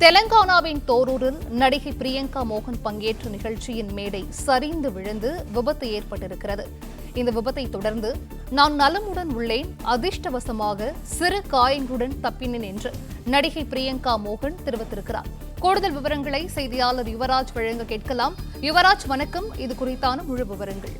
தெலங்கானாவின் தோரூரில் நடிகை பிரியங்கா மோகன் பங்கேற்ற நிகழ்ச்சியின் மேடை சரிந்து விழுந்து விபத்து ஏற்பட்டிருக்கிறது. இந்த விபத்தை தொடர்ந்து நான் நலமுடன் உள்ளேன், அதிர்ஷ்டவசமாக சிறு காயங்களுடன் தப்பினேன் என்று நடிகை பிரியங்கா மோகன் தெரிவித்திருக்கிறார். கூடுதல் விவரங்களை செய்தியாளர் யுவராஜ் வழங்க கேட்கலாம். யுவராஜ், வணக்கம். இது குறித்தான முழு விவரங்கள்.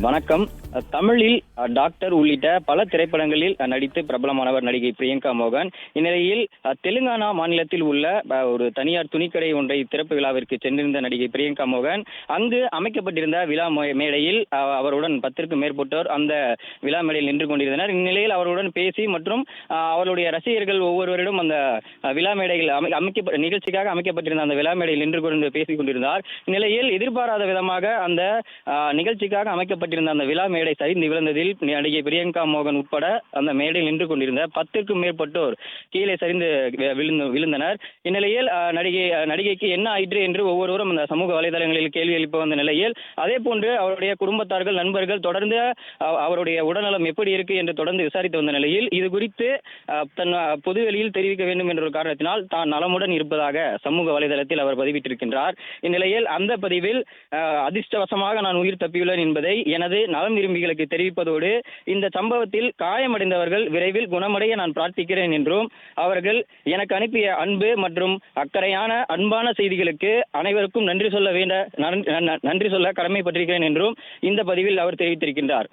வணக்கம். தமிழில் டாக்டர் உள்ளிட்ட பல திரைப்படங்களில் நடித்து பிரபலமானவர் நடிகை பிரியங்கா மோகன். இந்நிலையில் தெலுங்கானா மாநிலத்தில் உள்ள ஒரு தனியார் துணிக்கடை ஒன்றை திறப்பு விழாவிற்கு சென்றிருந்த நடிகை பிரியங்கா மோகன் அங்கு அமைக்கப்பட்டிருந்த விழா மேடையில் அவருடன் 10க்கும் மேற்பட்டோர் அந்த விழா மேடையில் நின்று கொண்டிருந்தனர். இந்நிலையில் அவருடன் பேசி மற்றும் அவருடைய ரசிகர்கள் ஒவ்வொருவரிடம் அந்த விழா மேடையில் நிகழ்ச்சிக்காக அமைக்கப்பட்டிருந்த அந்த விழா மேடையில் நின்று கொண்டு பேசிக் கொண்டிருந்தார். இந்நிலையில் எதிர்பாராத விதமாக அந்த நிகழ்ச்சிக்காக அமைக்கப்பட்டிருந்த அந்த விழா சரிந்து விழுந்ததில் நடிகை பிரியங்கா மோகன் உட்பட அந்த மேடையில் நின்று கொண்டிருந்த 10க்கும் மேற்பட்டோர் கீழே சரிந்து விழுந்தனர். இந்நிலையில் நடிகைக்கு என்ன ஆயிற்று என்று ஒவ்வொருவரும் அந்த சமூக வலைதளங்களில் கேள்வி எழுப்ப வந்த நிலையில், அதே போன்று அவருடைய குடும்பத்தார்கள், நண்பர்கள் தொடர்ந்து அவருடைய உடல்நலம் எப்படி இருக்கு என்று தொடர்ந்து விசாரித்து வந்த நிலையில் இது குறித்து தன் பொதுவெளியில் தெரிவிக்க வேண்டும் என்ற ஒரு காரணத்தினால் தான் நலமுடன் இருப்பதாக சமூக வலைதளத்தில் அவர் பதிவிட்டிருக்கின்றார். இந்நிலையில் அந்த பதிவில் அதிர்ஷ்டவசமாக நான் உயிர் தப்பியுள்ளேன் என்பதை எனது நலம் விரும்பிகளுக்கு தெரிவிப்பதோடு இந்த சம்பவத்தில் காயமடைந்தவர்கள் விரைவில் குணமடைய நான் பிரார்த்திக்கிறேன் என்றும், அவர்கள் எனக்கு அனுப்பிய அன்பு மற்றும் அன்பான செய்திகளுக்கு அனைவருக்கும் நன்றி சொல்ல கடமைப்பட்டிருக்கிறேன் என்றும் இந்த பதிவில் அவர் தெரிவித்திருக்கின்றார்.